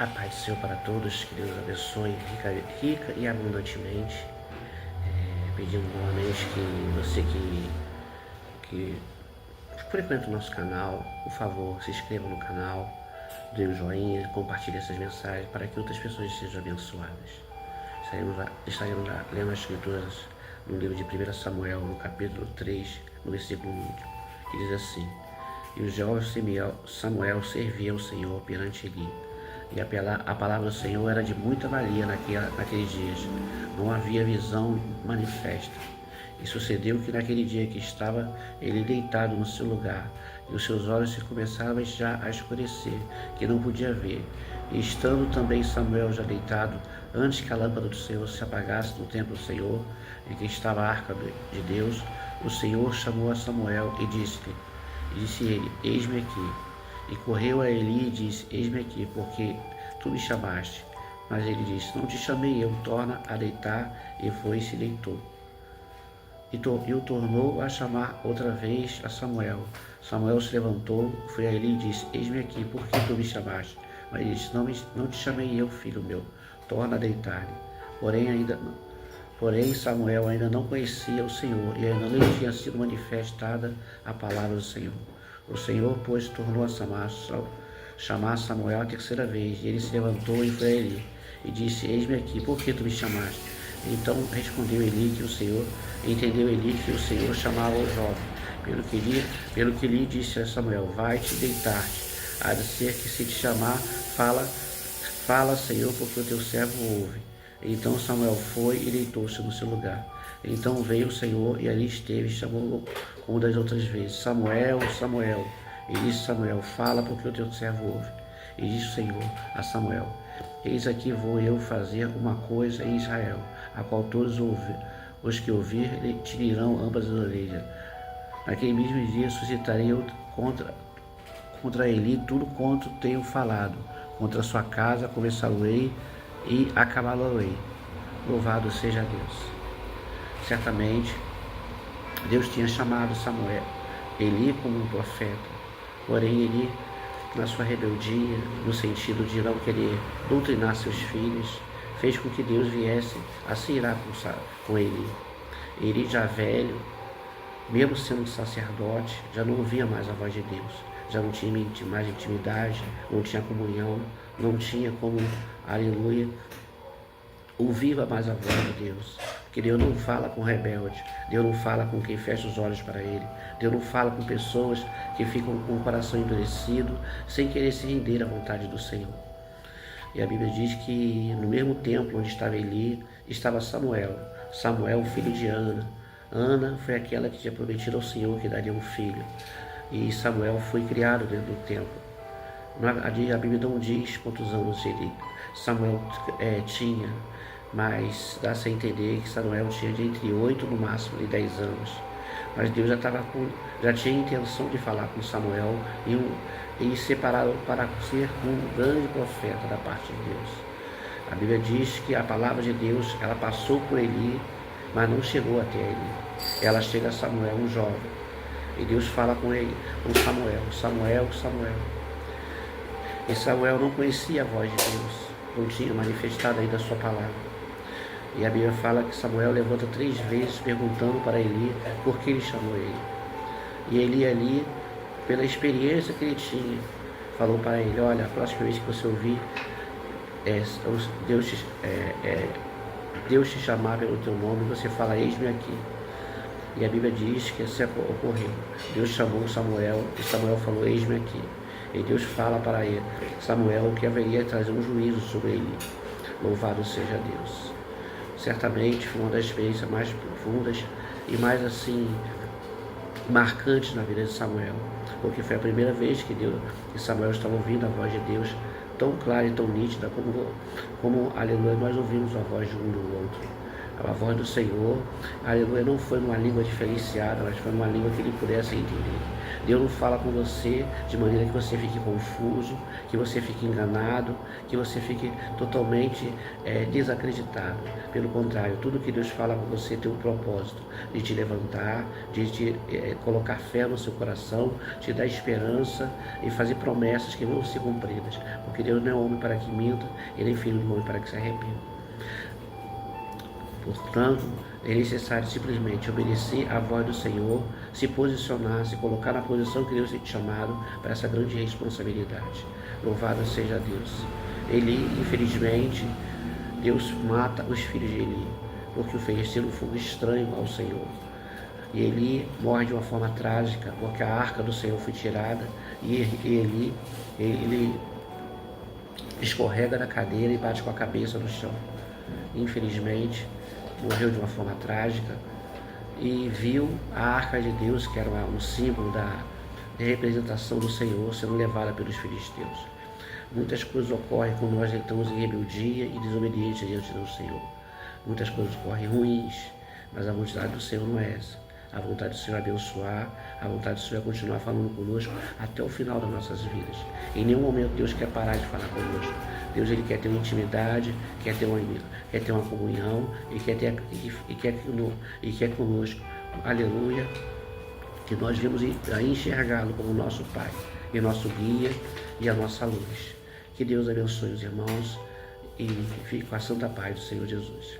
A paz do Senhor para todos, que Deus abençoe rica e abundantemente. Pedindo novamente que você que frequenta o nosso canal, por favor, se inscreva no canal, dê um joinha, compartilhe essas mensagens para que outras pessoas sejam abençoadas. Estaremos lá lendo as escrituras no livro de 1 Samuel, no capítulo 3, no versículo 1, que diz assim: E o jovem Samuel servia ao Senhor perante Eli. E a palavra do Senhor era de muita valia naqueles dias. Não havia visão manifesta. E sucedeu que naquele dia que estava ele deitado no seu lugar, e os seus olhos se começavam já a escurecer, que não podia ver. E estando também Samuel já deitado, antes que a lâmpada do Senhor se apagasse no templo do Senhor, em que estava a arca de Deus, o Senhor chamou a Samuel e disse ele: Eis-me aqui. E correu a Eli e disse: Eis-me aqui, porque tu me chamaste. Mas ele disse: Não te chamei eu, torna a deitar. E foi e se deitou. E o tornou a chamar outra vez a Samuel. Samuel se levantou, foi a Eli e disse: Eis-me aqui, porque tu me chamaste. Mas ele disse: Não te chamei eu, filho meu, torna a deitar-lhe. Porém, Samuel ainda não conhecia o Senhor, e ainda não lhe tinha sido manifestada a palavra do Senhor. O Senhor, pois, tornou a chamar Samuel a terceira vez, e ele se levantou e foi a Eli, e disse: Eis-me aqui, por que tu me chamaste? Então respondeu Eli que o Senhor, entendeu Eli que o Senhor chamava o jovem, pelo que lhe disse a Samuel: Vai-te deitar-te, há de ser que se te chamar, fala, Senhor, porque o teu servo ouve. Então Samuel foi e deitou-se no seu lugar. Então veio o Senhor e ali esteve, e chamou-o como das outras vezes: Samuel, Samuel. E disse Samuel: Fala, porque o teu servo ouve. E disse o Senhor a Samuel: Eis aqui vou eu fazer uma coisa em Israel, a qual todos os que ouvir te dirão ambas as orelhas. Naquele mesmo dia suscitarei eu contra Eli tudo quanto tenho falado. Contra a sua casa começá-lo-ei e acabá-lo-ei. Louvado seja Deus. Certamente, Deus tinha chamado Eli como um profeta, porém Eli, na sua rebeldia, no sentido de não querer doutrinar seus filhos, fez com que Deus viesse a se irar com Eli. Eli, já velho, mesmo sendo sacerdote, já não ouvia mais a voz de Deus, já não tinha mais intimidade, não tinha comunhão, não tinha como, aleluia, ouvir mais a voz de Deus. Porque Deus não fala com rebelde, Deus não fala com quem fecha os olhos para Ele, Deus não fala com pessoas que ficam com o coração endurecido, sem querer se render à vontade do Senhor. E a Bíblia diz que no mesmo templo onde estava Eli, estava Samuel, filho de Ana. Ana foi aquela que tinha prometido ao Senhor que daria um filho. E Samuel foi criado dentro do templo. A Bíblia não diz quantos anos Samuel tinha, mas dá-se a entender que Samuel tinha de entre 8 no máximo e 10 anos. Mas Deus já tinha a intenção de falar com Samuel e separá-lo para ser um grande profeta da parte de Deus. A Bíblia diz que a palavra de Deus, ela passou por Eli, mas não chegou até Eli. Ela chega a Samuel, um jovem. E Deus fala com ele, com Samuel. E Samuel não conhecia a voz de Deus, não tinha manifestado ainda a sua palavra. E a Bíblia fala que Samuel levanta 3 vezes perguntando para Eli por que ele chamou ele. E Eli ali, pela experiência que ele tinha, falou para ele: Olha, a próxima vez que você ouvir Deus te chamar pelo teu nome, você fala: Eis-me aqui. E a Bíblia diz que assim ocorreu. Deus chamou Samuel e Samuel falou: Eis-me aqui. E Deus fala para ele, Samuel, que haveria de trazer um juízo sobre ele. Louvado seja Deus. Certamente foi uma das experiências mais profundas e mais assim marcantes na vida de Samuel, porque foi a primeira vez que Samuel estava ouvindo a voz de Deus tão clara e tão nítida como aleluia, nós ouvimos a voz de um do outro. A voz do Senhor, aleluia, não foi uma língua diferenciada, mas foi uma língua que ele pudesse entender. Deus não fala com você de maneira que você fique confuso, que você fique enganado, que você fique totalmente desacreditado. Pelo contrário, tudo que Deus fala com você tem um propósito de te levantar, de te colocar fé no seu coração, te dar esperança e fazer promessas que vão ser cumpridas. Porque Deus não é homem para que minta, Ele é filho do homem para que se arrependa. Portanto, é necessário simplesmente obedecer à voz do Senhor, se posicionar, se colocar na posição que Deus tem te chamado para essa grande responsabilidade. Louvado seja Deus. Eli, infelizmente, Deus mata os filhos de Eli, porque o fez ser um fogo estranho ao Senhor. E Eli morre de uma forma trágica, porque a arca do Senhor foi tirada, e ele escorrega da cadeira e bate com a cabeça no chão. Infelizmente, morreu de uma forma trágica e viu a arca de Deus, que era um símbolo da representação do Senhor, sendo levada pelos filisteus. Muitas coisas ocorrem quando nós estamos em rebeldia e desobediência diante do Senhor. Muitas coisas ocorrem ruins, mas a vontade do Senhor não é essa. A vontade do Senhor é abençoar, a vontade do Senhor é continuar falando conosco até o final das nossas vidas. Em nenhum momento Deus quer parar de falar conosco. Deus, Ele quer ter uma intimidade, quer ter uma comunhão e quer conosco. Aleluia. Que nós vamos enxergá-lo como nosso Pai e nosso guia e a nossa luz. Que Deus abençoe os irmãos e fique com a santa paz do Senhor Jesus.